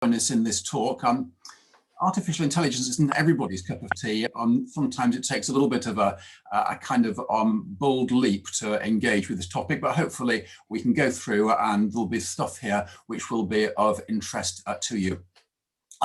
join us in this talk. Artificial intelligence isn't everybody's cup of tea. Sometimes it takes a little bit of a kind of bold leap to engage with this topic, but hopefully we can go through and there'll be stuff here which will be of interest to you.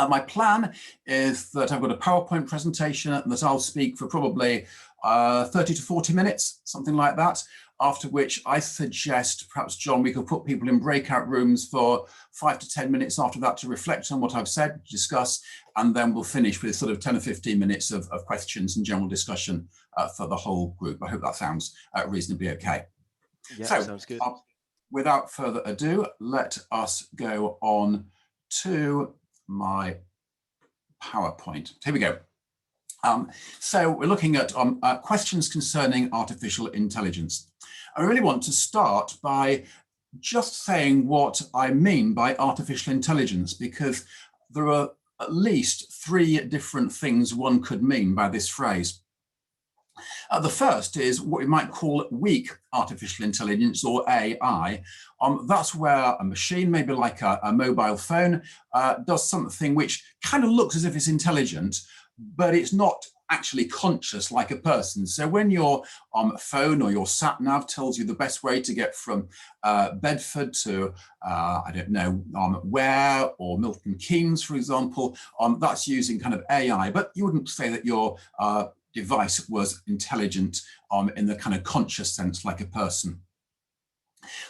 My plan is that I've got a PowerPoint presentation that I'll speak for probably 30 to 40 minutes, something like that, after which I suggest, perhaps, John, we could put people in breakout rooms for 5 to 10 minutes after that to reflect on what I've said, discuss, and then we'll finish with sort of 10 or 15 minutes of questions and general discussion for the whole group. I hope that sounds reasonably okay. Yeah, so, sounds good. Without further ado, let us go on to my PowerPoint. Here we go. So we're looking at questions concerning artificial intelligence. I really want to start by just saying what I mean by artificial intelligence, because there are at least 3 different things one could mean by this phrase. The first is what we might call weak artificial intelligence, or AI. That's where a machine, maybe like a mobile phone, does something which kind of looks as if it's intelligent, but it's not actually conscious like a person. So when your phone or your sat nav tells you the best way to get from Bedford to, I don't know, Ware or Milton Keynes, for example, that's using kind of AI, but you wouldn't say that your device was intelligent in the kind of conscious sense like a person.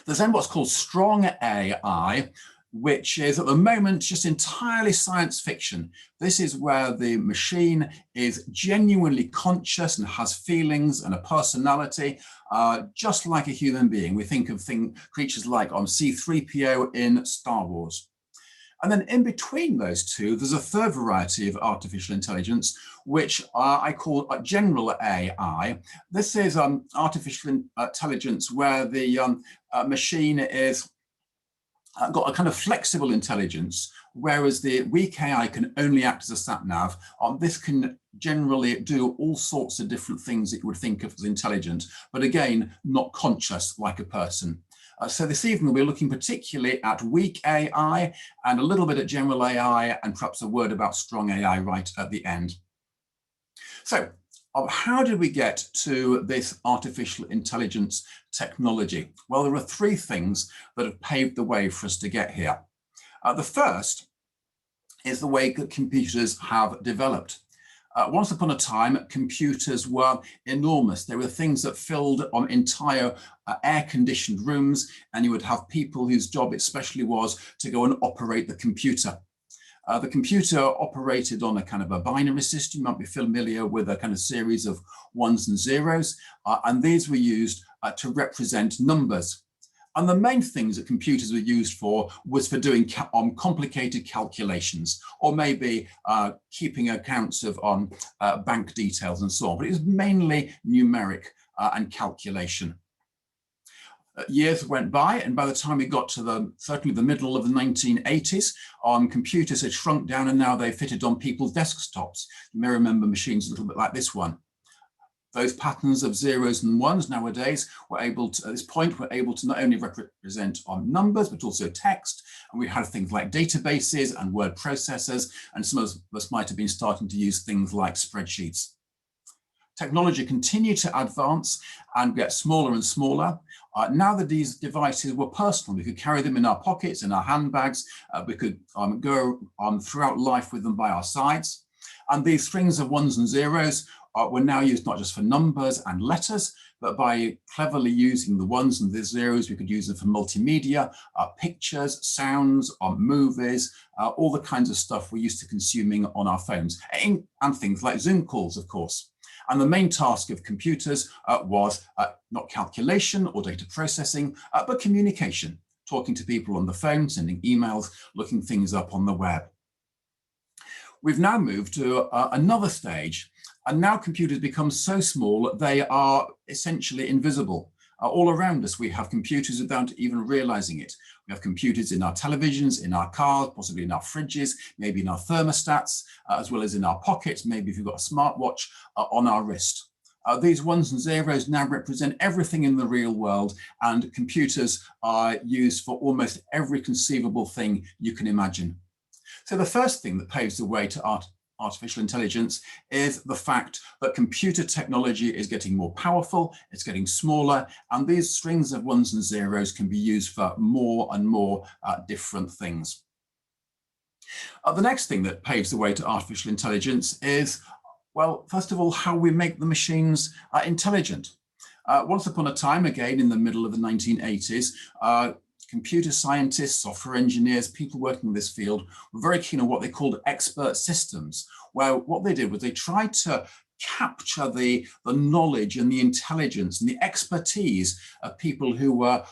There's then what's called strong AI, which is at the moment just entirely science fiction. This is where the machine is genuinely conscious and has feelings and a personality, just like a human being. We think of creatures like C-3PO in Star Wars. And then in between those two, there's a third variety of artificial intelligence, which I call general AI. This is artificial intelligence where the machine is got a kind of flexible intelligence, whereas the weak AI can only act as a sat-nav. This can generally do all sorts of different things that you would think of as intelligent, but again, not conscious like a person. So this evening we're looking particularly at weak AI and a little bit at general AI and perhaps a word about strong AI right at the end. So how did we get to this artificial intelligence technology? Well, there are 3 things that have paved the way for us to get here. The first is the way that computers have developed. Once upon a time, computers were enormous. They were things that filled entire air-conditioned rooms, and you would have people whose job especially was to go and operate the computer. The computer operated on a kind of a binary system. You might be familiar with a kind of series of 1s and 0s, and these were used to represent numbers. And the main things that computers were used for was for doing complicated calculations, or maybe keeping accounts of bank details and so on. But it was mainly numeric and calculation. Years went by, and by the time we got to certainly the middle of the 1980s, computers had shrunk down and now they fitted on people's desktops. You may remember machines a little bit like this one. Those patterns of 0s and 1s nowadays were able to, at this point, were able to not only represent numbers, but also text. And we had things like databases and word processors, and some of us might have been starting to use things like spreadsheets. Technology continued to advance and get smaller and smaller. Now that these devices were personal, we could carry them in our pockets, in our handbags, we could go throughout life with them by our sides. And these strings of 1s and 0s were now used not just for numbers and letters, but by cleverly using the 1s and the 0s, we could use them for multimedia, pictures, sounds, movies, all the kinds of stuff we're used to consuming on our phones, and things like Zoom calls, of course. And the main task of computers was not calculation or data processing, but communication, talking to people on the phone, sending emails, looking things up on the web. We've now moved to another stage, and now computers become so small they are essentially invisible. All around us we have computers without even realizing it. We have computers in our televisions, in our cars, possibly in our fridges, maybe in our thermostats, as well as in our pockets, maybe if you've got a smartwatch on our wrist. These 1s and 0s now represent everything in the real world, and computers are used for almost every conceivable thing you can imagine. So the first thing that paves the way to artificial intelligence is the fact that computer technology is getting more powerful, it's getting smaller, and these strings of ones and zeros can be used for more and more different things. The next thing that paves the way to artificial intelligence is, well, first of all, how we make the machines intelligent. Once upon a time, again in the middle of the 1980s, computer scientists, software engineers, people working in this field were very keen on what they called expert systems, where what they did was they tried to capture the knowledge and the intelligence and the expertise of people who were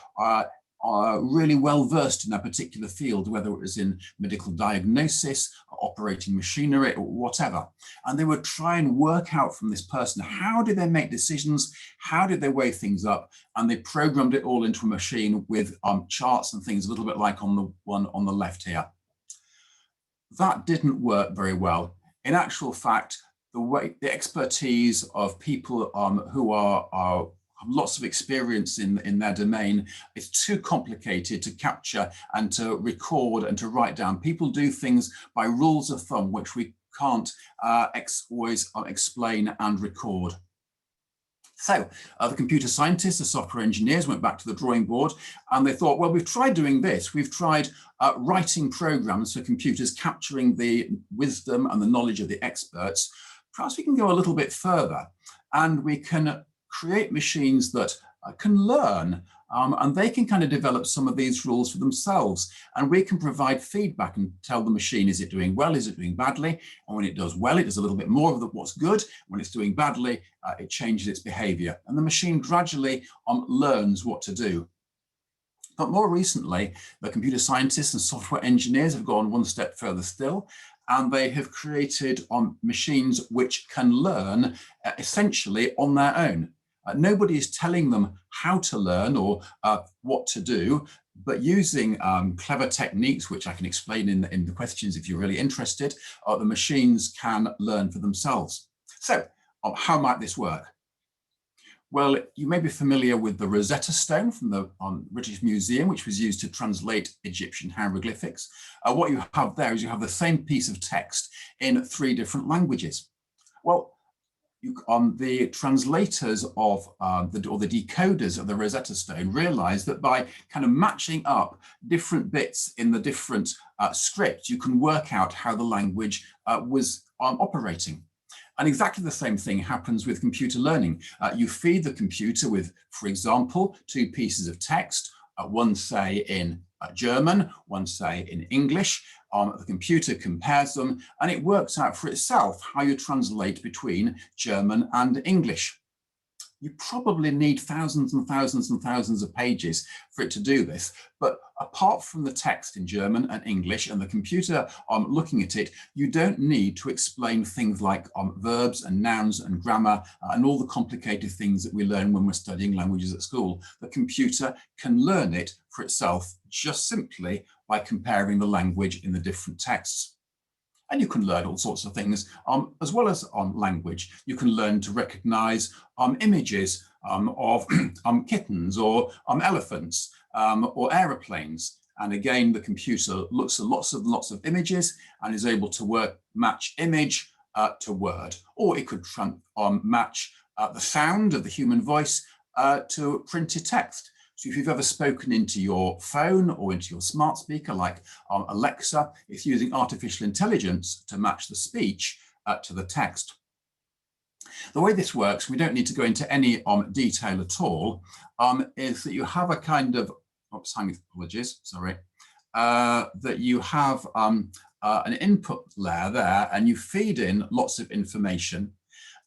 really well versed in a particular field, whether it was in medical diagnosis, operating machinery, or whatever. And they would try and work out from this person, how did they make decisions? How did they weigh things up? And they programmed it all into a machine with charts and things, a little bit like on the one on the left here. That didn't work very well. In actual fact, the expertise of people who have lots of experience in their domain is too complicated to capture and to record and to write down. People do things by rules of thumb, which we can't always explain and record. So the computer scientists, the software engineers went back to the drawing board and they thought, well, we've tried doing this. We've tried writing programs for computers, capturing the wisdom and the knowledge of the experts. Perhaps we can go a little bit further and we can create machines that can learn and they can kind of develop some of these rules for themselves. And we can provide feedback and tell the machine, is it doing well? Is it doing badly? And when it does well, it does a little bit more of what's good. When it's doing badly, it changes its behavior. And the machine gradually learns what to do. But more recently, the computer scientists and software engineers have gone one step further still, and they have created machines which can learn essentially on their own. Nobody is telling them how to learn or what to do, but using clever techniques, which I can explain in the questions if you're really interested, the machines can learn for themselves. So how might this work? Well, you may be familiar with the Rosetta Stone from the British Museum, which was used to translate Egyptian hieroglyphics. What you have there is you have the same piece of text in 3 different languages. Well, the translators of or the decoders of the Rosetta Stone realized that by kind of matching up different bits in the different scripts, you can work out how the language was operating. And exactly the same thing happens with computer learning. You feed the computer with, for example, 2 pieces of text, one say in German, one say in English. The computer compares them and it works out for itself how you translate between German and English. You probably need thousands and thousands and thousands of pages for it to do this. But apart from the text in German and English and the computer looking at it, you don't need to explain things like verbs and nouns and grammar and all the complicated things that we learn when we're studying languages at school. The computer can learn it for itself just simply by comparing the language in the different texts. And you can learn all sorts of things as well as language. You can learn to recognize images of kittens or elephants or aeroplanes. And again, the computer looks at lots of images and is able to match image to word. Or it could match the sound of the human voice to printed text. So if you've ever spoken into your phone or into your smart speaker like Alexa, it's using artificial intelligence to match the speech to the text. The way this works, we don't need to go into any detail at all, is that you have a kind of, apologies, sorry, that you have an input layer there and you feed in lots of information.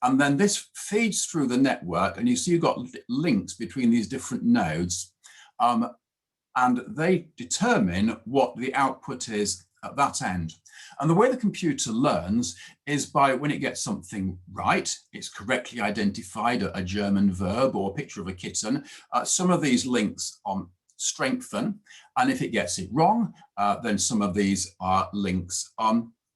And then this feeds through the network and you see you've got links between these different nodes and they determine what the output is at that end. And the way the computer learns is by when it gets something right, it's correctly identified a German verb or a picture of a kitten, some of these links strengthen. And if it gets it wrong, then some of these links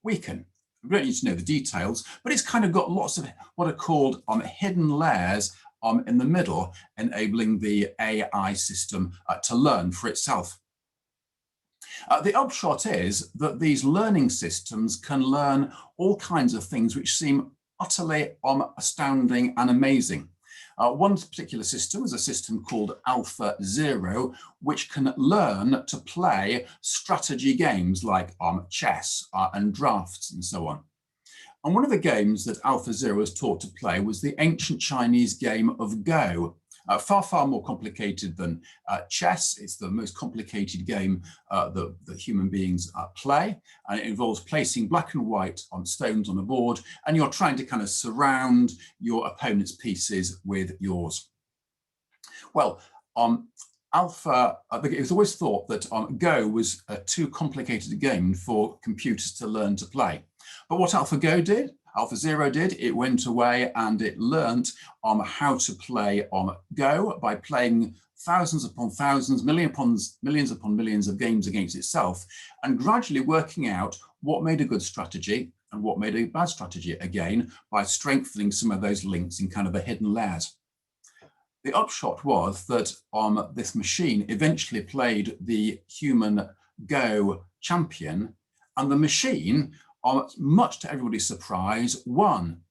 weaken. We don't need to know the details, but it's kind of got lots of what are called hidden layers in the middle, enabling the AI system to learn for itself. The upshot is that these learning systems can learn all kinds of things which seem utterly astounding and amazing. One particular system is a system called Alpha Zero, which can learn to play strategy games like chess and drafts and so on. And one of the games that Alpha Zero was taught to play was the ancient Chinese game of Go. Far, far more complicated than chess. It's the most complicated game that human beings play. And it involves placing black and white on stones on a board, and you're trying to kind of surround your opponent's pieces with yours. Well, it was always thought that Go was a too complicated a game for computers to learn to play. But what Alpha Zero did, it went away and it learned how to play Go by playing thousands upon thousands, millions upon millions of games against itself, and gradually working out what made a good strategy and what made a bad strategy, again, by strengthening some of those links in kind of the hidden layers. The upshot was that this machine eventually played the human Go champion, and the machine, much to everybody's surprise, won.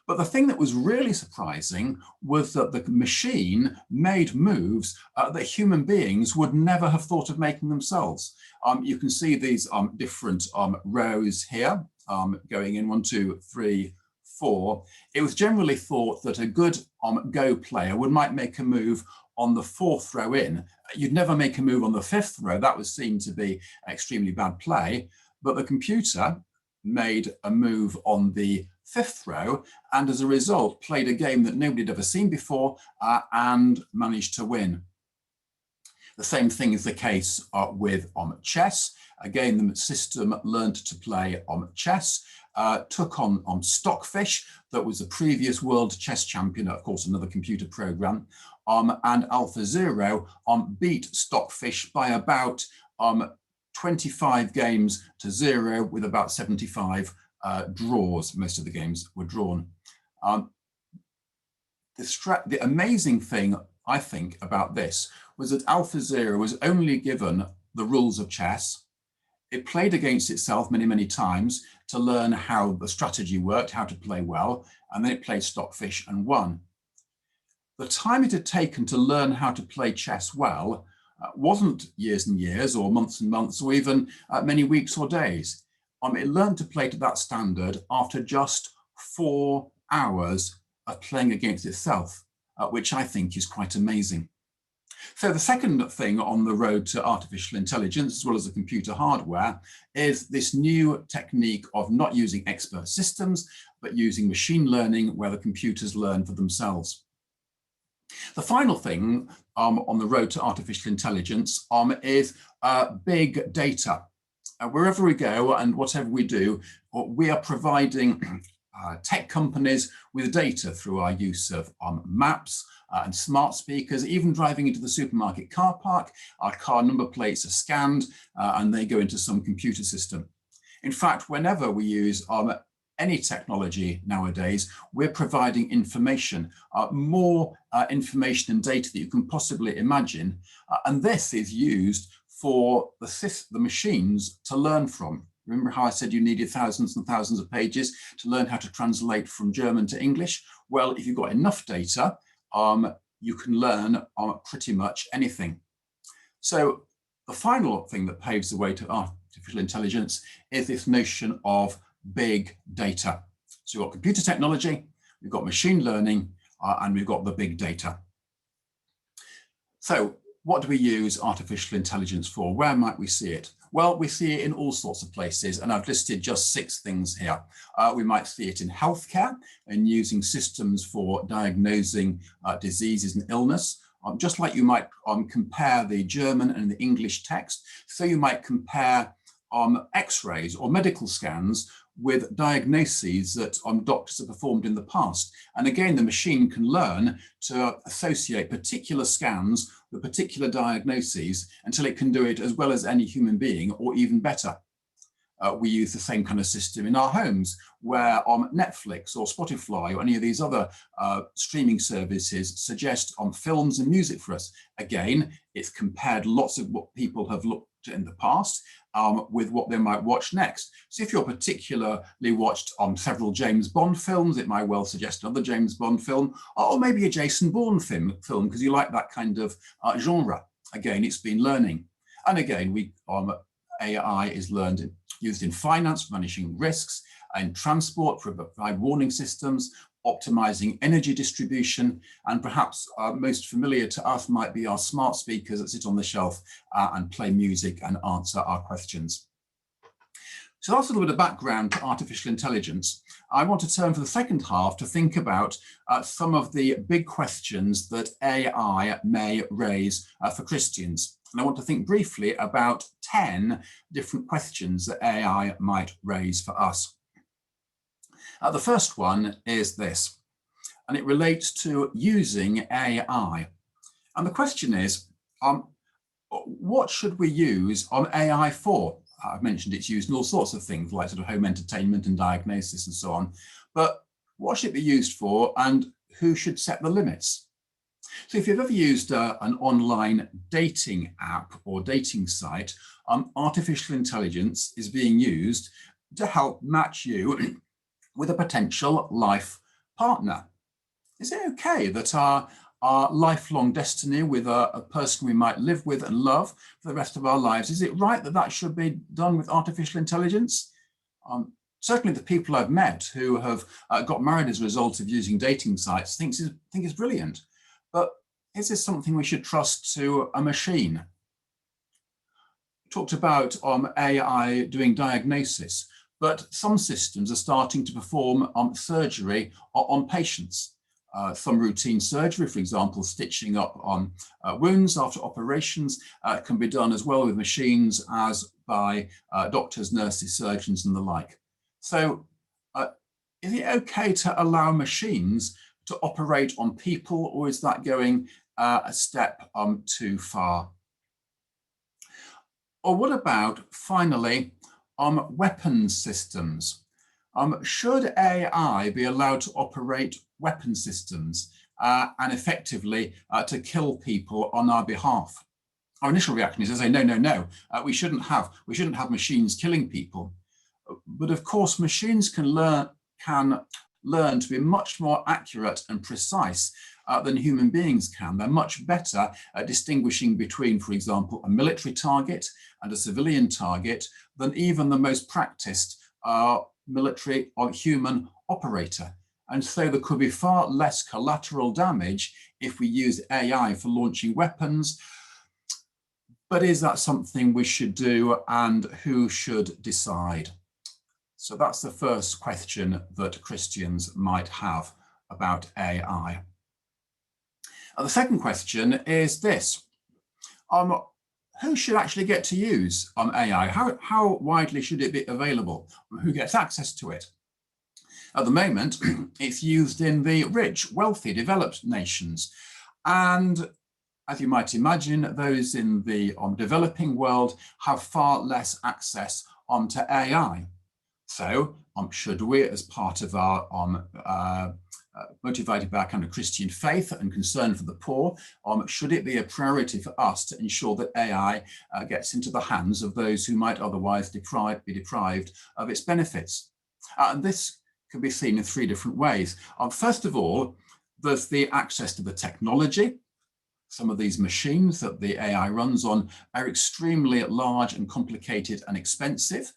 But the thing that was really surprising was that the machine made moves that human beings would never have thought of making themselves. You can see these different rows here, going in 1, 2, 3, 4. It was generally thought that a good Go player might make a move on the 4th row in. You'd never make a move on the 5th row. That was seen to be extremely bad play. But the computer made a move on the 5th row, and as a result played a game that nobody had ever seen before and managed to win. The same thing is the case with chess. Again, the system learned to play chess, took on Stockfish, that was a previous world chess champion, of course another computer program, and Alpha Zero beat Stockfish by about 25 games to 0 with about 75 draws. Most of the games were drawn. The amazing thing, I think, about this was that Alpha Zero was only given the rules of chess. It played against itself many, many times to learn how the strategy worked, how to play well, and then it played Stockfish and won. The time it had taken to learn how to play chess well wasn't years and years or months and months or even many weeks or days. It learned to play to that standard after just 4 hours of playing against itself, which I think is quite amazing. So the second thing on the road to artificial intelligence, as well as the computer hardware, is this new technique of not using expert systems, but using machine learning where the computers learn for themselves. The final thing on the road to artificial intelligence is big data. Wherever we go and whatever we do, we are providing tech companies with data through our use of maps and smart speakers. Even driving into the supermarket car park, our car number plates are scanned and they go into some computer system. In fact, whenever we use any technology nowadays, we're providing information, more information and data that you can possibly imagine. And this is used for the machines to learn from. Remember how I said you needed thousands and thousands of pages to learn how to translate from German to English? Well, if you've got enough data, you can learn pretty much anything. So the final thing that paves the way to artificial intelligence is this notion of big data. So we've got computer technology, we've got machine learning, and we've got the big data. So what do we use artificial intelligence for? Where might we see it? Well, we see it in all sorts of places, and I've listed just 6 things here. We might see it in healthcare and using systems for diagnosing diseases and illness. Just like you might compare the German and the English text, so you might compare X-rays or medical scans with diagnoses that doctors have performed in the past. And again, the machine can learn to associate particular scans with particular diagnoses until it can do it as well as any human being, or even better. We use the same kind of system in our homes, where Netflix or Spotify or any of these other streaming services suggest films and music for us. Again, it's compared lots of what people have in the past with what they might watch next. So if you're particularly watched several James Bond films, it might well suggest another James Bond film, or maybe a Jason Bourne film because you like that kind of genre. Again, it's been learning. And again, AI is used in finance for managing risks, in transport for provide warning systems, optimizing energy distribution, and perhaps most familiar to us might be our smart speakers that sit on the shelf and play music and answer our questions. So that's a little bit of background to artificial intelligence. I want to turn for the second half to think about some of the big questions that AI may raise for Christians. And I want to think briefly about 10 different questions that AI might raise for us. The first one is this, and it relates to using AI. And the question is, what should we use AI for? I've mentioned it's used in all sorts of things like sort of home entertainment and diagnosis and so on. But what should it be used for, and who should set the limits? So if you've ever used an online dating app or dating site, artificial intelligence is being used to help match you with a potential life partner. Is it okay that our lifelong destiny with a person we might live with and love for the rest of our lives, is it right that that should be done with artificial intelligence? Certainly the people I've met who have got married as a result of using dating sites think it's brilliant. But is this something we should trust to a machine? We talked about AI doing diagnosis, but some systems are starting to perform surgery on patients. Some routine surgery, for example, stitching up on wounds after operations, can be done as well with machines as by doctors, nurses, surgeons, and the like. So is it okay to allow machines to operate on people, or is that going a step too far? Or what about, finally, weapons systems? Should AI be allowed to operate weapon systems and effectively to kill people on our behalf? Our initial reaction is to say, no, we shouldn't have machines killing people. But of course, machines can learn to be much more accurate and precise than human beings can. They're much better at distinguishing between, for example, a military target and a civilian target than even the most practiced military or human operator. And so there could be far less collateral damage if we use AI for launching weapons. But is that something we should do, and who should decide? So that's the first question that Christians might have about AI. The second question is this. Who should actually get to use AI? How widely should it be available? Who gets access to it? At the moment, it's used in the rich, wealthy, developed nations. And as you might imagine, those in the developing world have far less access to AI. So should we, as part of our motivated by our kind of Christian faith and concern for the poor, should it be a priority for us to ensure that AI gets into the hands of those who might otherwise be deprived of its benefits? And this can be seen in three different ways. First of all, there's the access to the technology. Some of these machines that the AI runs on are extremely large and complicated and expensive.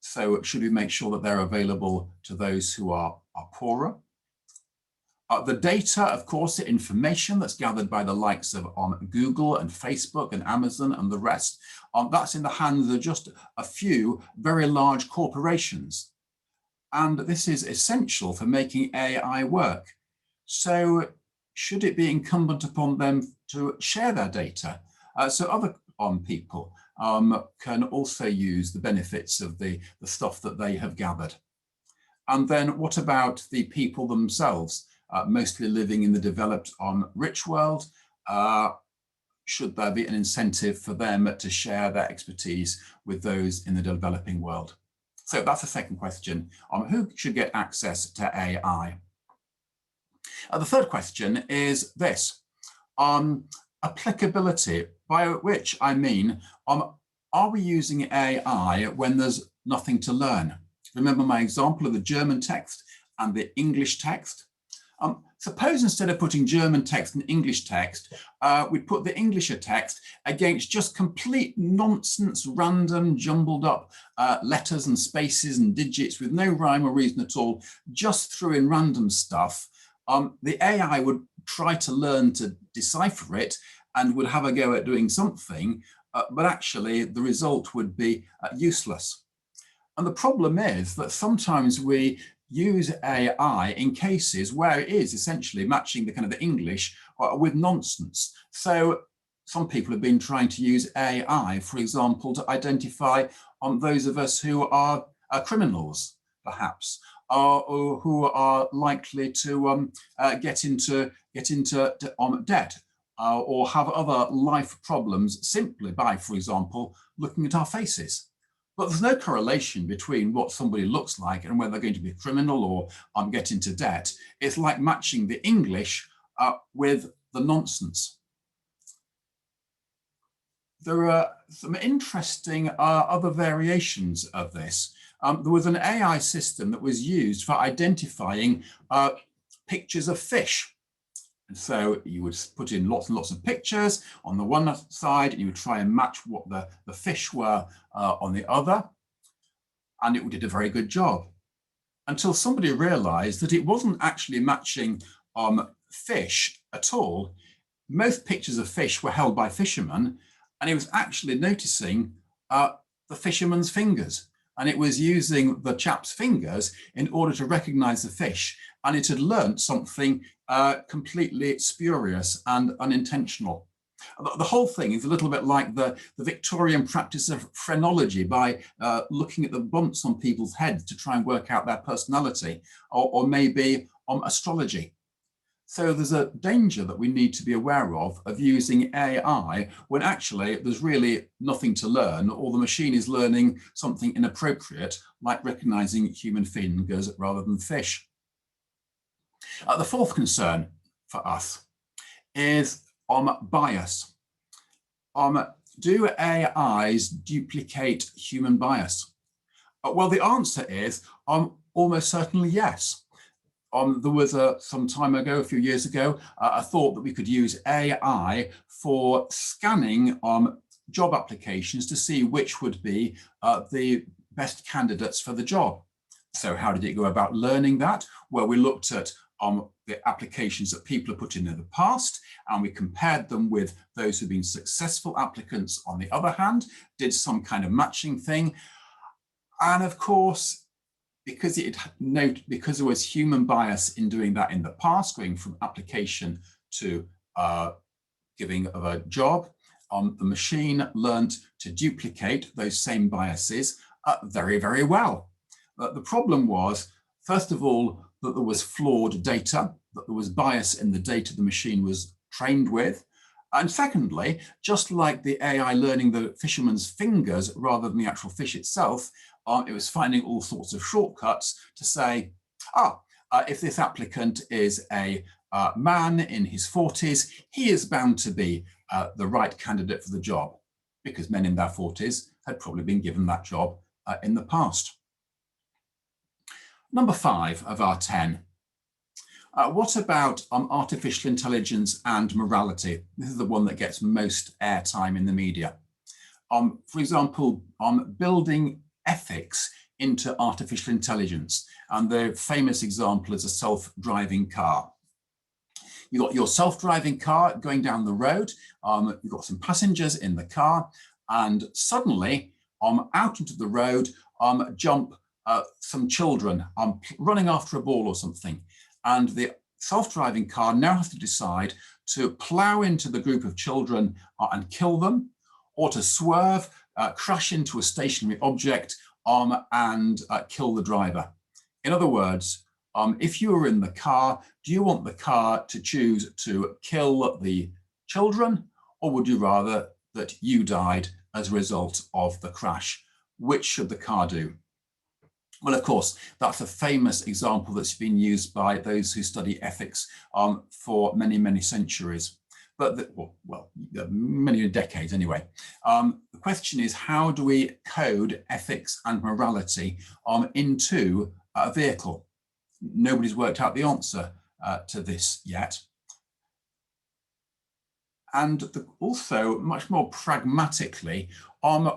So should we make sure that they're available to those who are poorer? The data, of course, the information that's gathered by the likes of Google and Facebook and Amazon and the rest, that's in the hands of just a few very large corporations. And this is essential for making AI work. So should it be incumbent upon them to share their data so other people can also use the benefits of the stuff that they have gathered? And then what about the people themselves, mostly living in the developed rich world? Should there be an incentive for them to share their expertise with those in the developing world? So that's the second question. Who should get access to AI? The third question is this. Applicability, by which I mean, are we using AI when there's nothing to learn? Remember my example of the German text and the English text? Suppose instead of putting German text and English text, we'd put the English text against just complete nonsense, random, jumbled up letters and spaces and digits with no rhyme or reason at all, just threw in random stuff. The AI would try to learn to decipher it and would have a go at doing something, but actually the result would be useless. And the problem is that sometimes we use AI in cases where it is essentially matching the kind of the English with nonsense. So some people have been trying to use AI, for example, to identify those of us who are criminals, perhaps, or who are likely to get into debt, or have other life problems simply by, for example, looking at our faces. But there's no correlation between what somebody looks like and whether they're going to be a criminal or get into debt. It's like matching the English with the nonsense. There are some interesting other variations of this. There was an AI system that was used for identifying pictures of fish. And so you would put in lots and lots of pictures on the one side, and you would try and match what the fish were on the other. And it did a very good job until somebody realized that it wasn't actually matching fish at all. Most pictures of fish were held by fishermen, and it was actually noticing the fisherman's fingers. And it was using the chap's fingers in order to recognize the fish. And it had learnt something completely spurious and unintentional. The whole thing is a little bit like the Victorian practice of phrenology, by looking at the bumps on people's heads to try and work out their personality, or maybe astrology. So there's a danger that we need to be aware of using AI when actually there's really nothing to learn, or the machine is learning something inappropriate, like recognizing human fingers rather than fish. The fourth concern for us is bias. Do AIs duplicate human bias? Well, the answer is almost certainly yes. There was some time ago, a few years ago, a thought that we could use AI for scanning job applications to see which would be the best candidates for the job. So how did it go about learning that? Well, we looked at the applications that people have put in the past, and we compared them with those who've been successful applicants on the other hand, did some kind of matching thing. And of course, because there was human bias in doing that in the past, going from application to giving of a job, the machine learned to duplicate those same biases very, very well. The problem was, first of all, that there was flawed data, that there was bias in the data the machine was trained with. And secondly, just like the AI learning the fisherman's fingers rather than the actual fish itself, it was finding all sorts of shortcuts to say, if this applicant is a man in his 40s, he is bound to be the right candidate for the job, because men in their 40s had probably been given that job in the past. Number 5 of our 10. What about artificial intelligence and morality? This is the one that gets most airtime in the media. For example, building ethics into artificial intelligence. And the famous example is a self-driving car. You've got your self-driving car going down the road, you've got some passengers in the car, and suddenly out into the road jump some children running after a ball or something. And the self-driving car now has to decide to plow into the group of children and kill them, or to swerve, crash into a stationary object and kill the driver. In other words, if you were in the car, do you want the car to choose to kill the children, or would you rather that you died as a result of the crash? Which should the car do? Well, of course, that's a famous example that's been used by those who study ethics for many, many centuries. but many decades anyway. The question is, how do we code ethics and morality into a vehicle? Nobody's worked out the answer to this yet. And also, much more pragmatically,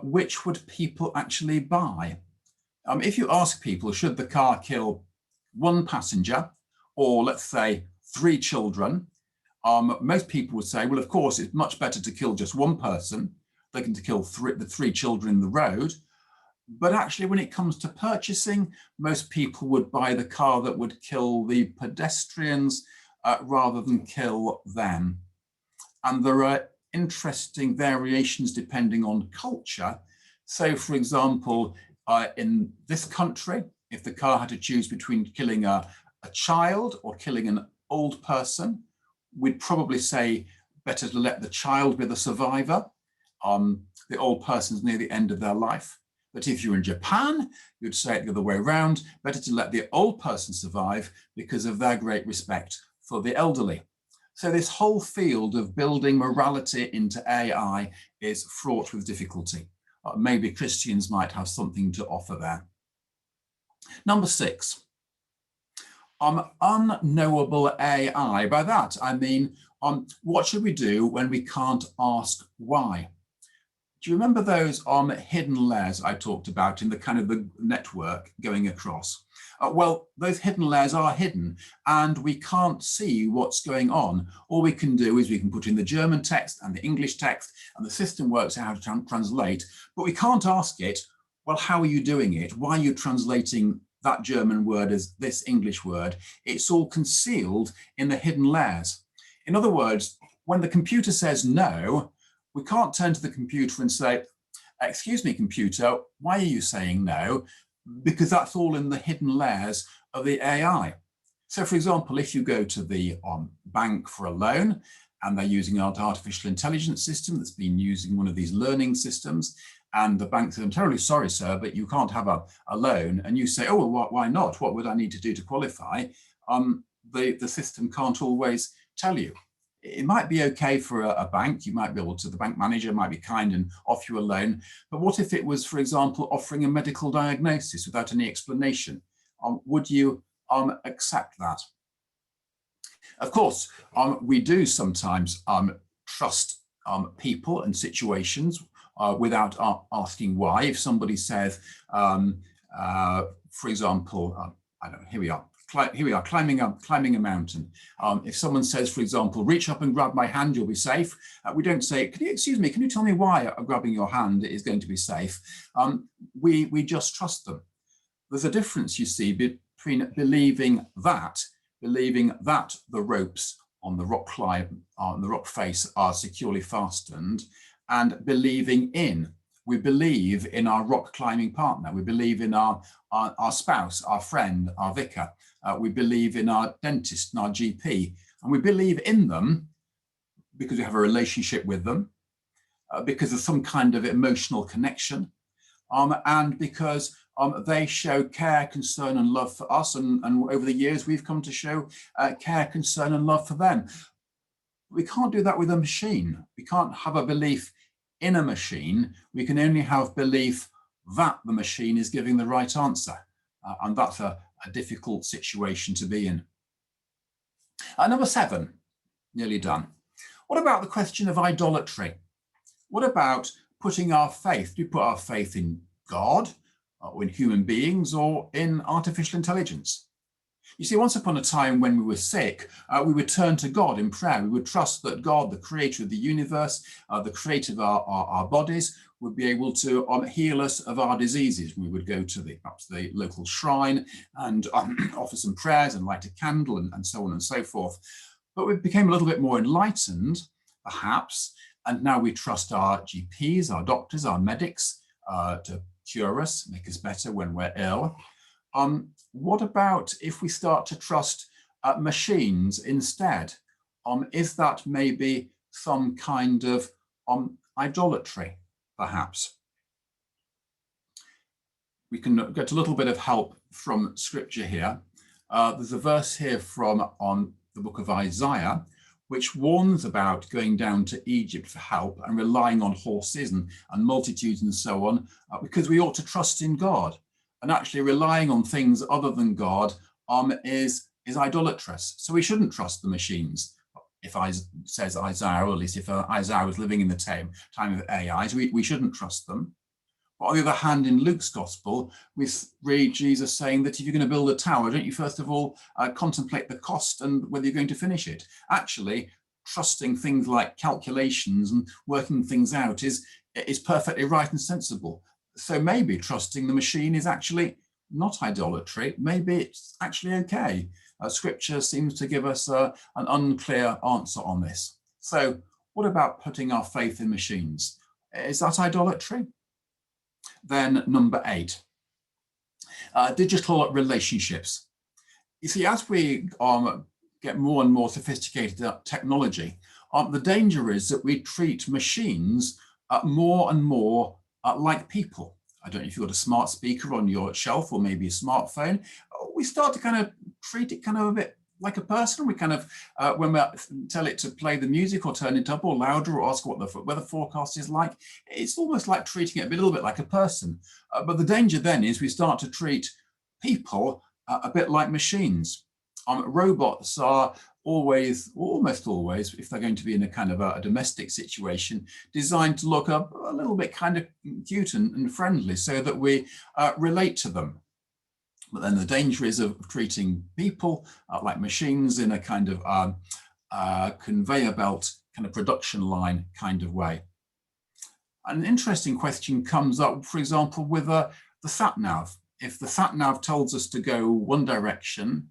which would people actually buy? If you ask people, should the car kill one passenger, or let's say 3 children, most people would say, well, of course, it's much better to kill just one person than to kill the 3 children in the road. But actually, when it comes to purchasing, most people would buy the car that would kill the pedestrians rather than kill them. And there are interesting variations depending on culture. So, for example, in this country, if the car had to choose between killing a child or killing an old person, we'd probably say better to let the child be the survivor. The old person's near the end of their life. But if you're in Japan, you'd say it the other way around, better to let the old person survive because of their great respect for the elderly. So this whole field of building morality into AI is fraught with difficulty. Maybe Christians might have something to offer there. Number 6, unknowable AI. By that, I mean, what should we do when we can't ask why? Do you remember those hidden layers I talked about in the kind of the network going across? Well, those hidden layers are hidden and we can't see what's going on. All we can do is we can put in the German text and the English text and the system works out how to translate, but we can't ask it, well, how are you doing it? Why are you translating that German word as this English word? It's all concealed in the hidden layers. In other words, when the computer says no, we can't turn to the computer and say, excuse me, computer, why are you saying no? Because that's all in the hidden layers of the AI. So for example, if you go to the bank for a loan and they're using an artificial intelligence system that's been using one of these learning systems, and the bank says, I'm terribly sorry, sir, but you can't have a loan. And you say, oh, well, why not? What would I need to do to qualify? The system can't always tell you. It might be okay for a bank. You might be able to, the bank manager might be kind and offer you a loan. But what if it was, for example, offering a medical diagnosis without any explanation? Would you accept that? Of course, we do sometimes trust people and situations without asking why. If somebody says, for example, I don't know, here we are climbing a mountain. If someone says, for example, reach up and grab my hand, you'll be safe. We don't say, excuse me, can you tell me why grabbing your hand is going to be safe? We just trust them. There's a difference, you see, between believing that the ropes on the rock face are securely fastened, and believing in. We believe in our rock climbing partner. We believe in our spouse, our friend, our vicar. We believe in our dentist and our GP. And we believe in them because we have a relationship with them, because of some kind of emotional connection, and because they show care, concern, and love for us. And over the years, we've come to show care, concern, and love for them. We can't do that with a machine. We can't have a belief in a machine. We can only have belief that the machine is giving the right answer. And that's a difficult situation to be in. Number 7, nearly done. What about the question of idolatry? What about putting our faith? Do we put our faith in God, or in human beings, or in artificial intelligence? You see, once upon a time when we were sick, we would turn to God in prayer. We would trust that God, the creator of the universe, the creator of our bodies, would be able to heal us of our diseases. We would go to perhaps the local shrine and offer some prayers and light a candle and so on and so forth. But we became a little bit more enlightened, perhaps, and now we trust our GPs, our doctors, our medics to cure us, make us better when we're ill. What about if we start to trust machines instead? Is that maybe some kind of idolatry, perhaps? We can get a little bit of help from scripture here. There's a verse here from the book of Isaiah, which warns about going down to Egypt for help and relying on horses and multitudes and so on, because we ought to trust in God. And actually relying on things other than God is idolatrous. So we shouldn't trust the machines. If says Isaiah, or at least if Isaiah was living in the time of AIs, we shouldn't trust them. But on the other hand, in Luke's gospel, we read Jesus saying that if you're going to build a tower, don't you first of all contemplate the cost and whether you're going to finish it. Actually, trusting things like calculations and working things out is perfectly right and sensible. So maybe trusting the machine is actually not idolatry. Maybe it's actually okay. Scripture seems to give us an unclear answer on this. So what about putting our faith in machines? Is that idolatry? Then number 8, digital relationships. You see, as we get more and more sophisticated technology, the danger is that we treat machines more and more like people. I don't know if you've got a smart speaker on your shelf or maybe a smartphone. We start to kind of treat it kind of a bit like a person. We kind of, when we tell it to play the music or turn it up or louder or ask what the weather forecast is like, it's almost like treating it a little bit like a person. But the danger then is we start to treat people a bit like machines. Robots are almost always, if they're going to be in a kind of a domestic situation, designed to look a little bit kind of cute and friendly so that we relate to them. But then the danger is of treating people like machines in a kind of conveyor belt, kind of production line kind of way. An interesting question comes up, for example, with the sat-nav. If the sat-nav tells us to go one direction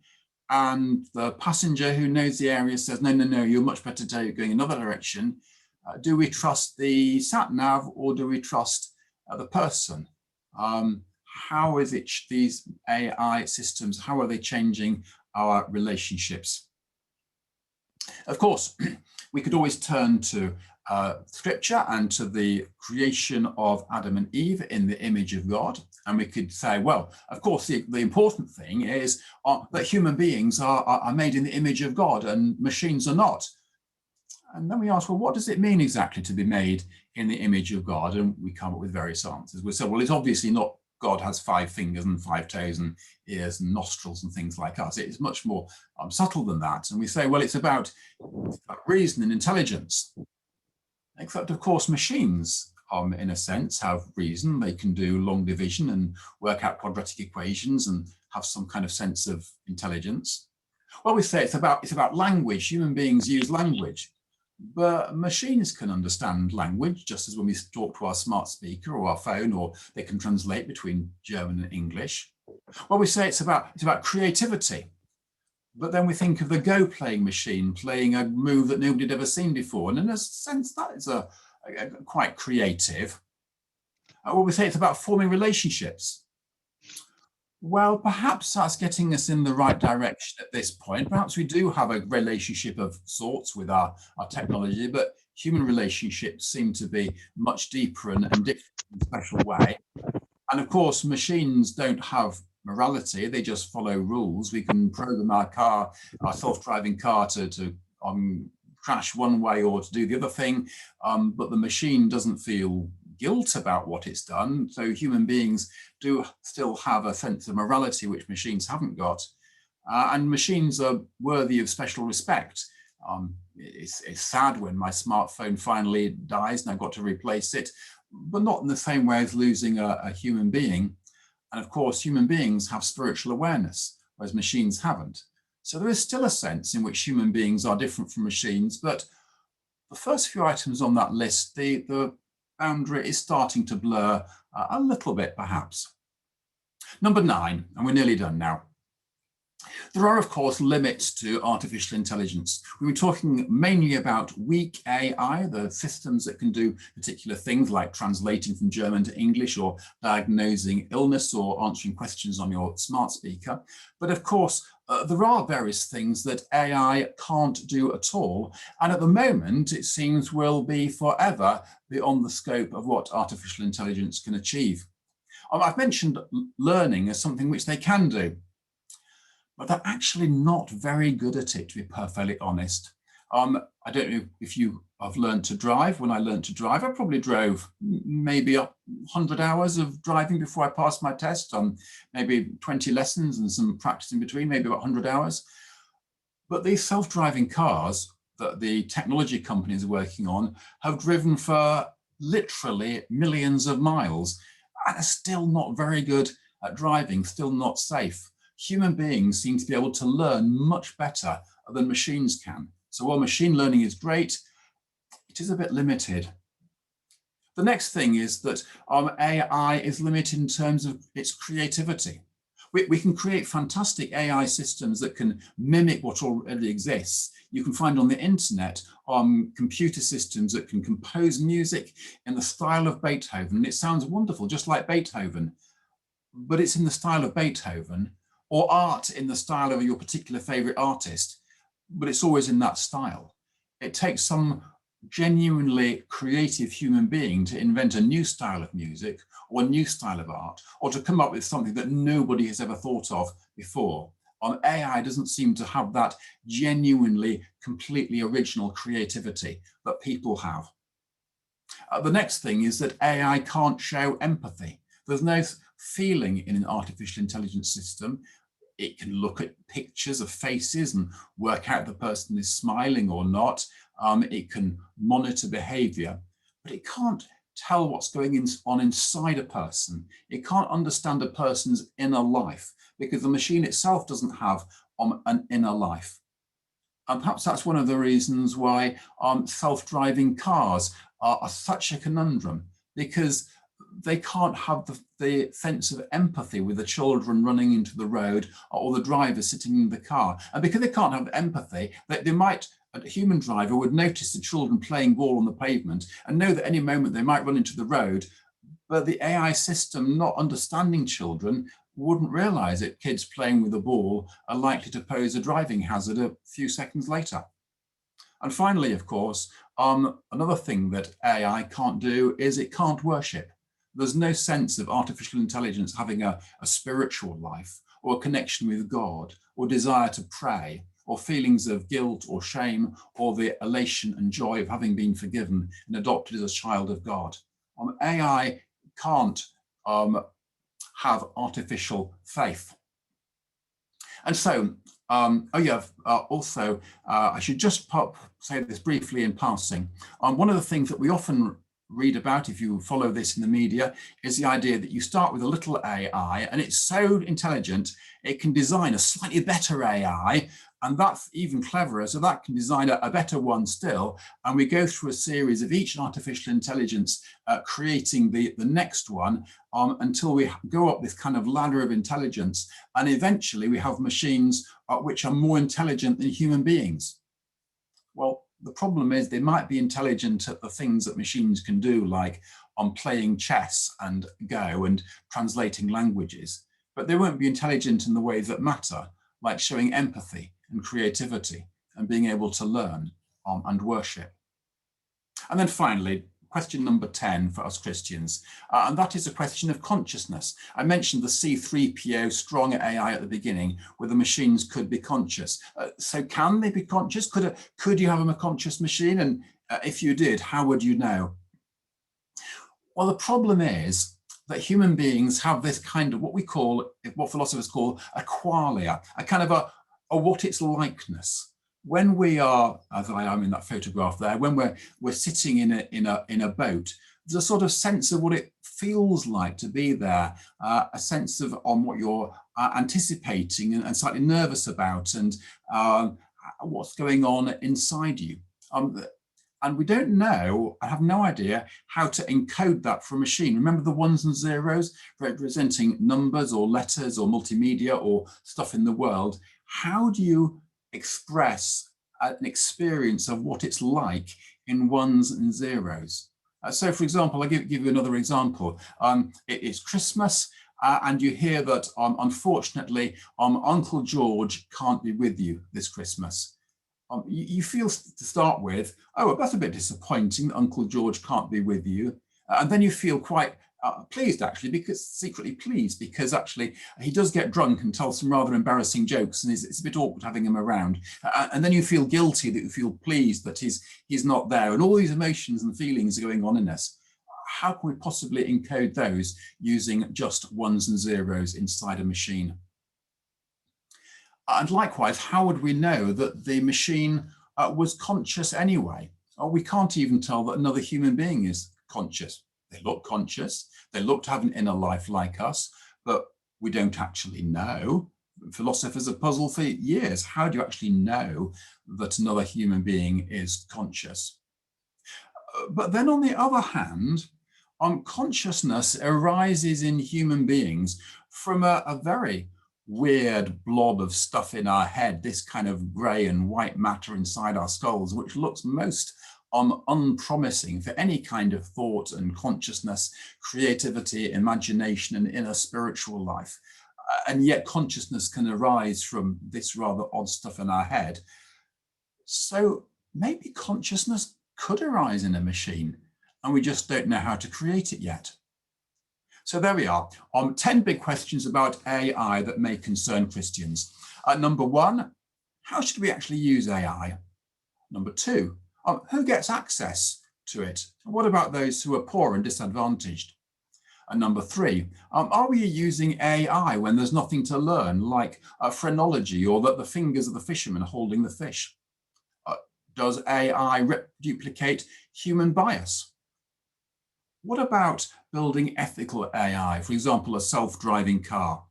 and the passenger who knows the area says, no, you're much better going another direction, do we trust the sat-nav or do we trust the person? How is it these AI systems, how are they changing our relationships? Of course, we could always turn to scripture and to the creation of Adam and Eve in the image of God. And we could say, well, of course, the important thing is that human beings are made in the image of God and machines are not. And then we ask, well, what does it mean exactly to be made in the image of God? And we come up with various answers. We say, well, it's obviously not God has 5 fingers and 5 toes and ears and nostrils and things like us. It's much more subtle than that. And we say, well, it's about reason and intelligence. Except, of course, machines, in a sense, have reason. They can do long division and work out quadratic equations and have some kind of sense of intelligence. Well, we say it's about language. Human beings use language. But machines can understand language, just as when we talk to our smart speaker or our phone, or they can translate between German and English. Well, we say it's about creativity. But then we think of the Go playing machine playing a move that nobody had ever seen before. And in a sense, that is quite creative. Well, we say it's about forming relationships. Well, perhaps that's getting us in the right direction at this point. Perhaps we do have a relationship of sorts with our technology, but human relationships seem to be much deeper and different in a special way. And of course, machines don't have morality, they just follow rules. We can program our self-driving car to crash one way or to do the other thing, but the machine doesn't feel guilt about what it's done. So human beings do still have a sense of morality, which machines haven't got. And machines are worthy of special respect. It's sad when my smartphone finally dies and I've got to replace it, but not in the same way as losing a human being. And of course, human beings have spiritual awareness, whereas machines haven't. So there is still a sense in which human beings are different from machines, but the first few items on that list, the boundary is starting to blur a little bit, perhaps. Number 9, and we're nearly done now. There are, of course, limits to artificial intelligence. We were talking mainly about weak AI, the systems that can do particular things like translating from German to English or diagnosing illness or answering questions on your smart speaker. But of course, there are various things that AI can't do at all. And at the moment, it seems will be forever beyond the scope of what artificial intelligence can achieve. I've mentioned learning as something which they can do, but they're actually not very good at it, to be perfectly honest. I don't know if you have learned to drive. When I learned to drive, I probably drove maybe 100 hours of driving before I passed my test, maybe 20 lessons and some practice in between, maybe about 100 hours. But these self-driving cars that the technology companies are working on have driven for literally millions of miles and are still not very good at driving, still not safe. Human beings seem to be able to learn much better than machines can. So while machine learning is great, it is a bit limited. The next thing is that AI is limited in terms of its creativity. We can create fantastic AI systems that can mimic what already exists. You can find on the internet computer systems that can compose music in the style of Beethoven. It sounds wonderful, just like Beethoven, but it's in the style of Beethoven, or art in the style of your particular favorite artist, but it's always in that style. It takes some genuinely creative human being to invent a new style of music or a new style of art, or to come up with something that nobody has ever thought of before. AI doesn't seem to have that genuinely, completely original creativity that people have. The next thing is that AI can't show empathy. There's no feeling in an artificial intelligence system. It can look at pictures of faces and work out if the person is smiling or not. It can monitor behavior, but it can't tell what's going on inside a person. It can't understand a person's inner life because the machine itself doesn't have an inner life. And perhaps that's one of the reasons why self-driving cars are such a conundrum, because they can't have the sense of empathy with the children running into the road or the driver sitting in the car. And because they can't have empathy, a human driver would notice the children playing ball on the pavement and know that any moment they might run into the road, but the AI system, not understanding children, wouldn't realize that kids playing with a ball are likely to pose a driving hazard a few seconds later. And finally, of course, another thing that AI can't do is it can't worship. There's no sense of artificial intelligence having a spiritual life or a connection with God or desire to pray or feelings of guilt or shame or the elation and joy of having been forgiven and adopted as a child of God. AI can't have artificial faith. And so, I should just say this briefly in passing. One of the things that we often read about, if you follow this in the media, is the idea that you start with a little AI and it's so intelligent, it can design a slightly better AI, and that's even cleverer, so that can design a better one still. And we go through a series of each artificial intelligence creating the next one until we go up this kind of ladder of intelligence. And eventually we have machines which are more intelligent than human beings. Well, the problem is they might be intelligent at the things that machines can do, like playing chess and Go and translating languages, but they won't be intelligent in the ways that matter, like showing empathy and creativity and being able to learn and worship. And then finally, question number 10 for us Christians, and that is a question of consciousness. I mentioned the C3PO strong AI at the beginning, where the machines could be conscious. So can they be conscious? Could you have a conscious machine? And if you did, how would you know? Well, the problem is that human beings have this kind of what philosophers call a qualia, a kind of a what it's likeness. When we are, as I am in that photograph there, when we're sitting in a boat, there's a sort of sense of what it feels like to be there, a sense of what you're anticipating and slightly nervous about, and what's going on inside you. And we don't know, I have no idea how to encode that for a machine. Remember the ones and zeros representing numbers or letters or multimedia or stuff in the world? How do you express an experience of what it's like in ones and zeros? So for example, I'll give you another example. It's Christmas and you hear that unfortunately Uncle George can't be with you this Christmas. You feel to start with, oh, that's a bit disappointing that Uncle George can't be with you. And then you feel quite pleased actually, because secretly pleased, because actually he does get drunk and tells some rather embarrassing jokes, and it's a bit awkward having him around. And then you feel guilty that you feel pleased that he's not there, and all these emotions and feelings are going on in us. How can we possibly encode those using just ones and zeros inside a machine? And likewise, how would we know that the machine was conscious anyway? We can't even tell that another human being is conscious. They look conscious, they look to have an inner life like us, but we don't actually know. Philosophers have puzzled for years. How do you actually know that another human being is conscious? But then on the other hand, consciousness arises in human beings from a very weird blob of stuff in our head, this kind of grey and white matter inside our skulls, which looks most unpromising for any kind of thought and consciousness, creativity, imagination, and inner spiritual life. And yet consciousness can arise from this rather odd stuff in our head. So maybe consciousness could arise in a machine, and we just don't know how to create it yet. So there we are, 10 big questions about AI that may concern Christians. Number one, how should we actually use AI? Number two, who gets access to it? What about those who are poor and disadvantaged? And number three, are we using AI when there's nothing to learn, like phrenology, or that the fingers of the fisherman holding the fish? Does AI duplicate human bias? What about building ethical AI, for example, a self-driving car?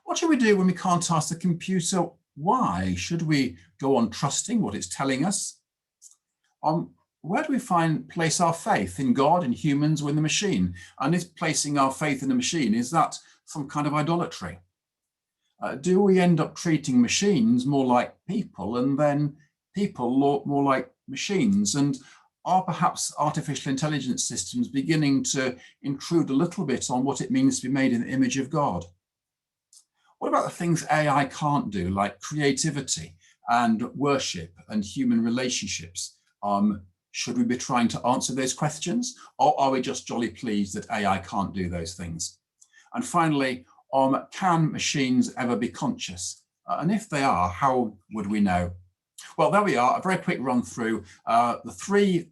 What should we do when we can't ask the computer why? Should we go on trusting what it's telling us? Where do we place our faith in God, in humans, or in the machine? And is placing our faith in the machine, is that some kind of idolatry? Do we end up treating machines more like people, and then people more like machines? And are perhaps artificial intelligence systems beginning to intrude a little bit on what it means to be made in the image of God? What about the things AI can't do, like creativity and worship and human relationships? Should we be trying to answer those questions, or are we just jolly pleased that AI can't do those things? And finally, can machines ever be conscious? And if they are, how would we know? Well, there we are, a very quick run through the 3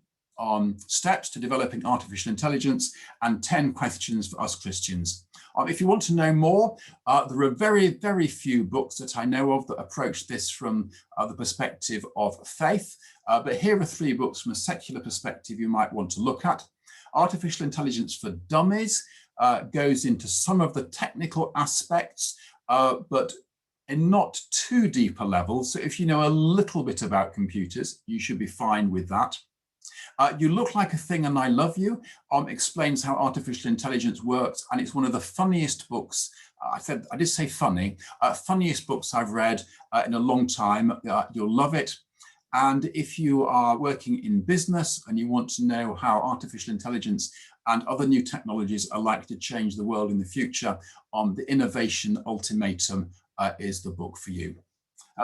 steps to developing artificial intelligence and 10 questions for us Christians. If you want to know more, there are very, very few books that I know of that approach this from the perspective of faith. But here are 3 books from a secular perspective you might want to look at. Artificial Intelligence for Dummies goes into some of the technical aspects, but in not too deep a level. So if you know a little bit about computers, you should be fine with that. You Look Like a Thing and I Love You explains how artificial intelligence works, and it's one of the funniest books. I did say funny, funniest books I've read in a long time. You'll love it. And if you are working in business and you want to know how artificial intelligence and other new technologies are likely to change the world in the future, The Innovation Ultimatum is the book for you.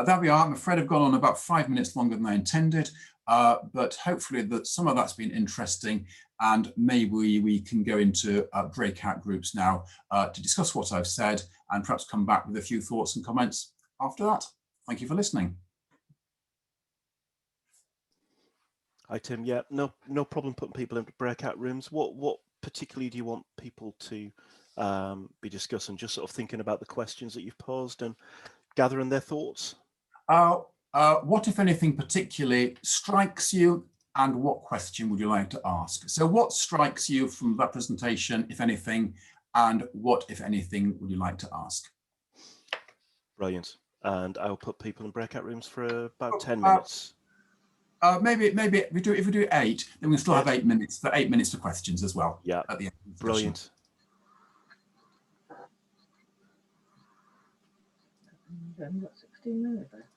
There we are. I'm afraid I've gone on about 5 minutes longer than I intended, but hopefully some of that's been interesting, and maybe we can go into breakout groups now to discuss what I've said and perhaps come back with a few thoughts and comments after that. Thank you for listening. Hi, Tim. Yeah, no problem putting people into breakout rooms. What particularly do you want people to be discussing? Just sort of thinking about the questions that you've posed and gathering their thoughts? What, if anything, particularly strikes you, and what question would you like to ask? So what strikes you from that presentation, if anything, and what, if anything, would you like to ask? Brilliant. And I'll put people in breakout rooms for about 10 minutes. Maybe if we do 8, then we still have 8 minutes. 8 minutes for questions as well. Yeah. At the end of the Brilliant. We've got 16 minutes there.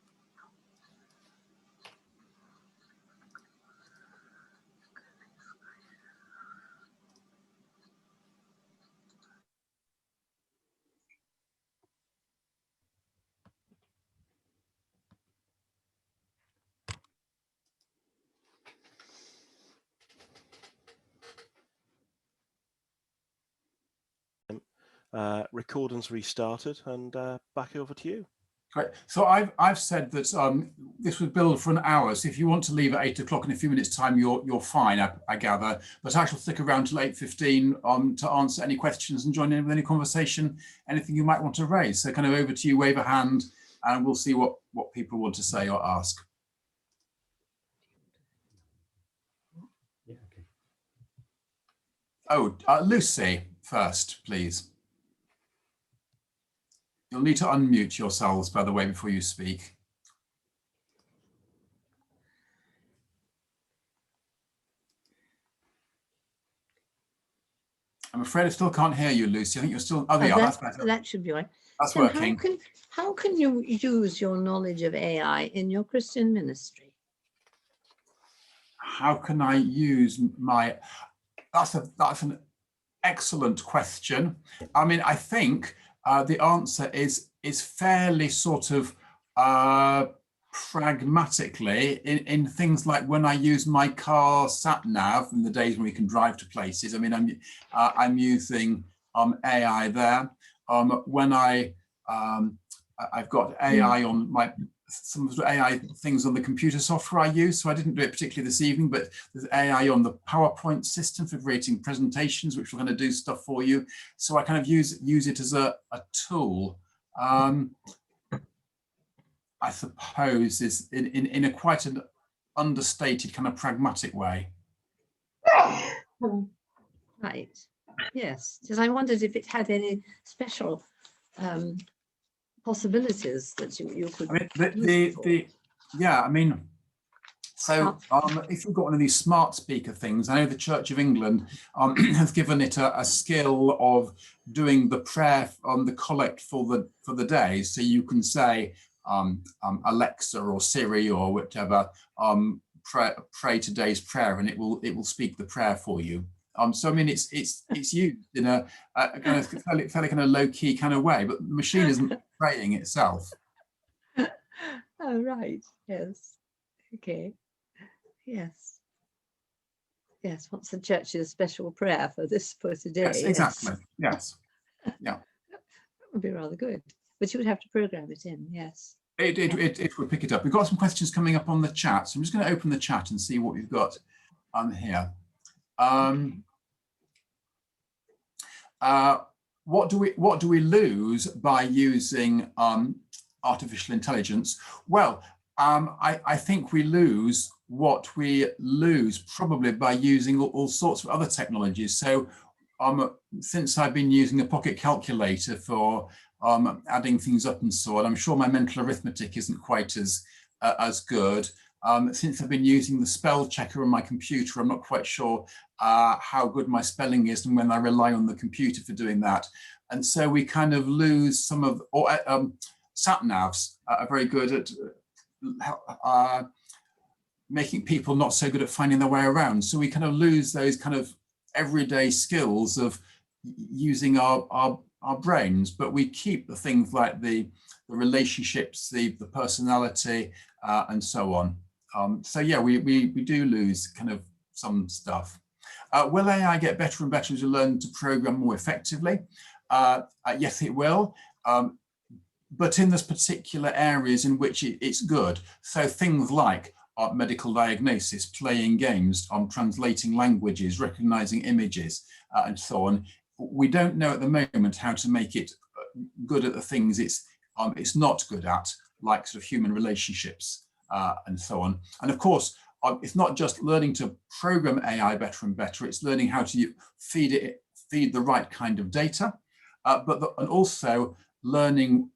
recording's restarted, and back over to you. Great. So I've said that this would build for an hour. So if you want to leave at 8 o'clock in a few minutes' time, you're fine, I gather. But I shall stick around till 8:15 to answer any questions and join in with any conversation, anything you might want to raise. So kind of over to you, wave a hand, and we'll see what people want to say or ask. Yeah, okay. Oh, Lucy first, please. You'll need to unmute yourselves, by the way, before you speak. I'm afraid I still can't hear you, Lucy. I think you're still. Oh, yeah, that's better. That should be right. That's Tim, working. how can you use your knowledge of AI in your Christian ministry? How can I use my? That's an excellent question. I mean, I think the answer is fairly sort of pragmatically in things like when I use my car sat nav in the days when we can drive to places. I mean, I'm using AI there. When I've got AI on some of the AI things on the computer software I use. So I didn't do it particularly this evening, but there's AI on the PowerPoint system for creating presentations, which we're going to do stuff for you. So I kind of use it as a tool. I suppose is in a quite an understated kind of pragmatic way. Right. Yes. Because I wondered if it had any special possibilities that you could. I mean, yeah. I mean, so if you've got one of these smart speaker things, I know the Church of England has given it a skill of doing the prayer on the collect for the day. So you can say Alexa or Siri or whichever, pray today's prayer, and it will speak the prayer for you. So I mean, it's used in a kind of fairly kind of low key kind of way, but the machine isn't praying itself. Oh right. Yes. Okay. Yes. Yes. What's the church's special prayer for today? Yes, exactly. Yes. Yeah. That would be rather good, but you would have to program it in. Yes. It would pick it up. We've got some questions coming up on the chat, so I'm just going to open the chat and see what we've got here. What do we lose by using artificial intelligence? Well, I think we lose what we lose probably by using all sorts of other technologies. So since I've been using a pocket calculator for adding things up and so on, I'm sure my mental arithmetic isn't quite as good. Since I've been using the spell checker on my computer, I'm not quite sure how good my spelling is and when I rely on the computer for doing that. And so we kind of lose some of, or sat navs are very good at making people not so good at finding their way around. So we kind of lose those kind of everyday skills of using our brains, but we keep the things like the relationships, the personality, and so on. So yeah, we do lose kind of some stuff. Will AI get better and better as we learn to program more effectively? Yes, it will. But in those particular areas in which it's good. So things like medical diagnosis, playing games, translating languages, recognizing images, and so on. We don't know at the moment how to make it good at the things it's not good at, like sort of human relationships and so on. And of course, it's not just learning to program AI better and better, it's learning how to feed the right kind of data, and also learning,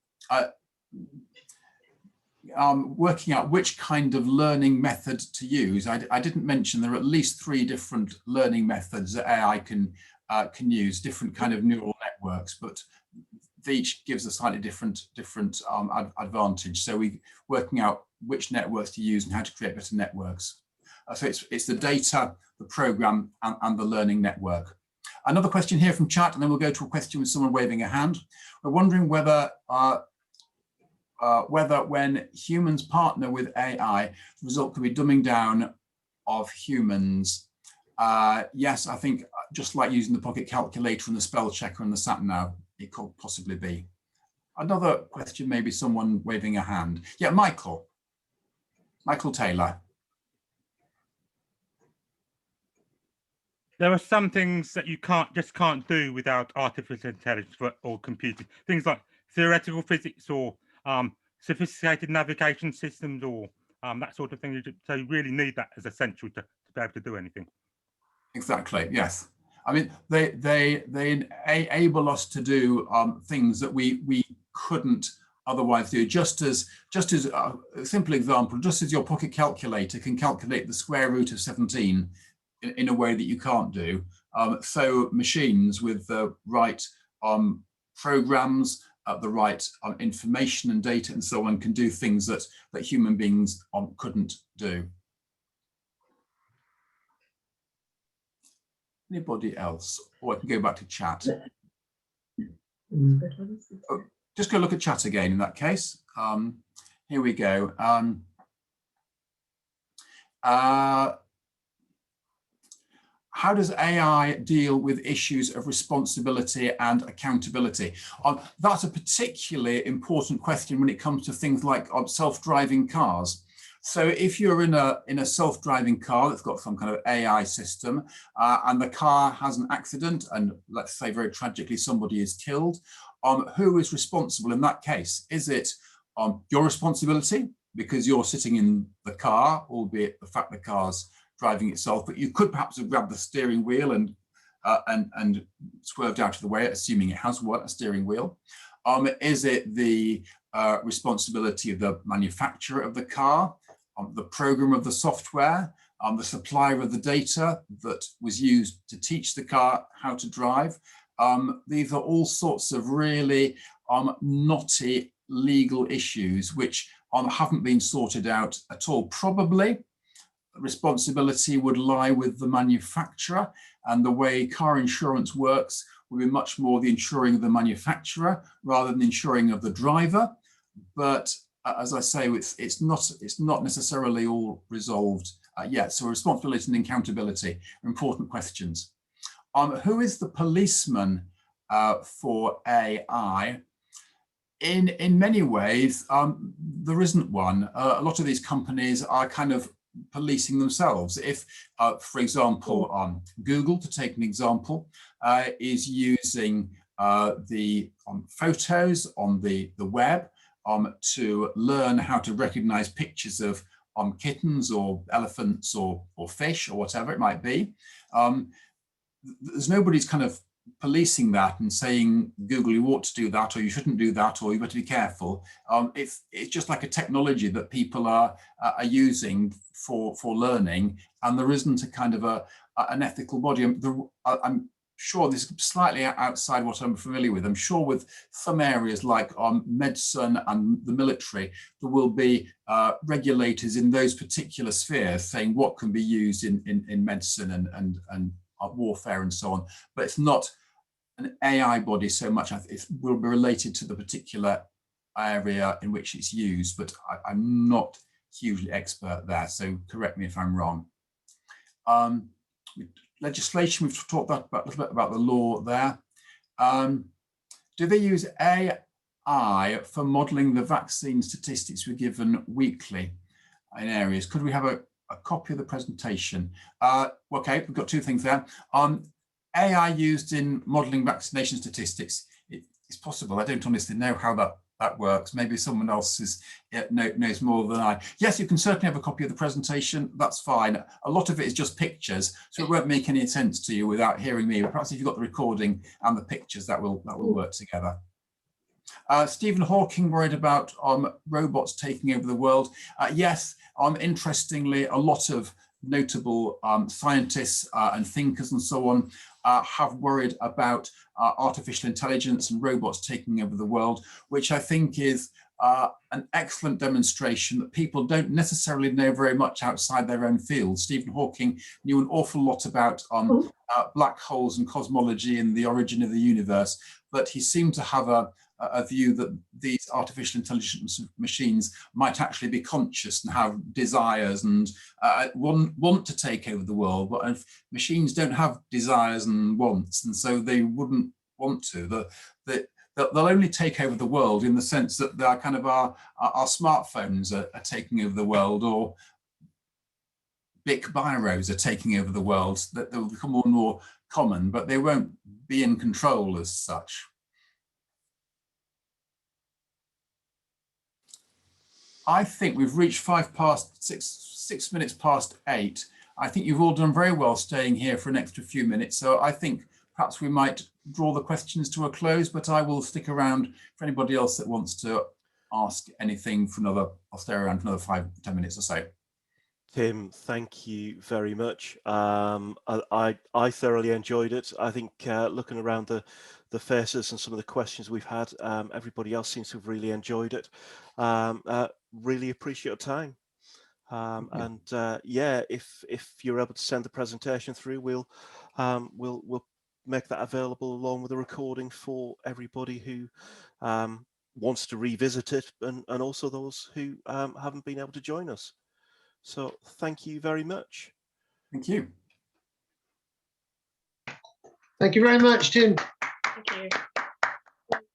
working out which kind of learning method to use. I didn't mention there are at least 3 different learning methods that AI can use, different kind of neural networks, but each gives a slightly different advantage. So we're working out which networks to use and how to create better networks. So it's the data, the program, and the learning network. Another question here from chat, and then we'll go to a question with someone waving a hand. We're wondering whether when humans partner with AI, the result could be dumbing down of humans. Yes, I think just like using the pocket calculator and the spell checker and the sat nav, it could possibly be. Another question, maybe someone waving a hand. Yeah, Michael Taylor. There are some things that you just can't do without artificial intelligence or computing. Things like theoretical physics or sophisticated navigation systems or that sort of thing. So you really need that as essential to be able to do anything. Exactly. Yes. I mean, they enable us to do things that we couldn't otherwise do. Just as a simple example, just as your pocket calculator can calculate the square root of 17 in a way that you can't do, so machines with the right programs, the right information and data and so on can do things that human beings couldn't do. Anybody else? Or I can go back to chat. Oh, just go look at chat again in that case. Here we go. How does AI deal with issues of responsibility and accountability? That's a particularly important question when it comes to things like self-driving cars. So if you're in a self-driving car that's got some kind of AI system and the car has an accident and let's say very tragically somebody is killed, who is responsible in that case? Is it your responsibility because you're sitting in the car, albeit the fact the car's driving itself, but you could perhaps have grabbed the steering wheel and swerved out of the way, assuming it has a steering wheel? Is it the responsibility of the manufacturer of the car, the programmer of the software, the supplier of the data that was used to teach the car how to drive? These are all sorts of really knotty legal issues which haven't been sorted out at all. Probably responsibility would lie with the manufacturer, and the way car insurance works will be much more the insuring of the manufacturer rather than the insuring of the driver. But as I say, it's not necessarily all resolved yet. So responsibility and accountability are important questions. Who is the policeman for AI? In many ways, there isn't one. A lot of these companies are kind of policing themselves. If, for example, Google, to take an example, is using the photos on the web to learn how to recognize pictures of kittens or elephants or fish or whatever it might be, there's nobody's kind of policing that and saying, Google, you ought to do that, or you shouldn't do that, or you better be careful. It's just like a technology that people are using for learning, and there isn't a kind of an ethical body. I'm sure this is slightly outside what I'm familiar with. I'm sure with some areas like medicine and the military, there will be regulators in those particular spheres saying what can be used in medicine and warfare and so on, but it's not an AI body so much. It will be related to the particular area in which it's used, but I'm not hugely expert there, so correct me if I'm wrong. Legislation, we've talked a little bit about the law there. Do they use AI for modelling the vaccine statistics we're given weekly in areas? Could we have a copy of the presentation? Okay, we've got two things there. AI used in modelling vaccination statistics. It's possible. I don't honestly know how that works. Maybe someone else knows more than I. Yes, you can certainly have a copy of the presentation. That's fine. A lot of it is just pictures, so it won't make any sense to you without hearing me. But perhaps if you've got the recording and the pictures, that will work together. Stephen Hawking worried about robots taking over the world. Yes, interestingly, a lot of notable scientists and thinkers and so on have worried about artificial intelligence and robots taking over the world, which I think is an excellent demonstration that people don't necessarily know very much outside their own field. Stephen Hawking knew an awful lot about black holes and cosmology and the origin of the universe, but he seemed to have a view that these artificial intelligence machines might actually be conscious and have desires and want to take over the world. But if machines don't have desires and wants, and so they wouldn't want to. they'll only take over the world in the sense that they are kind of our smartphones are taking over the world, or big biros are taking over the world, that they'll become more and more common, but they won't be in control as such. I think we've reached 6 minutes past 8. I think you've all done very well staying here for an extra few minutes. So I think perhaps we might draw the questions to a close, but I will stick around for anybody else that wants to ask anything for another, I'll stay around for another 5-10 minutes or so. Tim, thank you very much. I thoroughly enjoyed it. I think looking around the faces and some of the questions we've had, everybody else seems to have really enjoyed it. Really appreciate your time. And yeah, if you're able to send the presentation through, we'll make that available along with a recording for everybody who wants to revisit it, and also those who haven't been able to join us. So thank you very much. Thank you. Thank you very much, Tim. Thank you.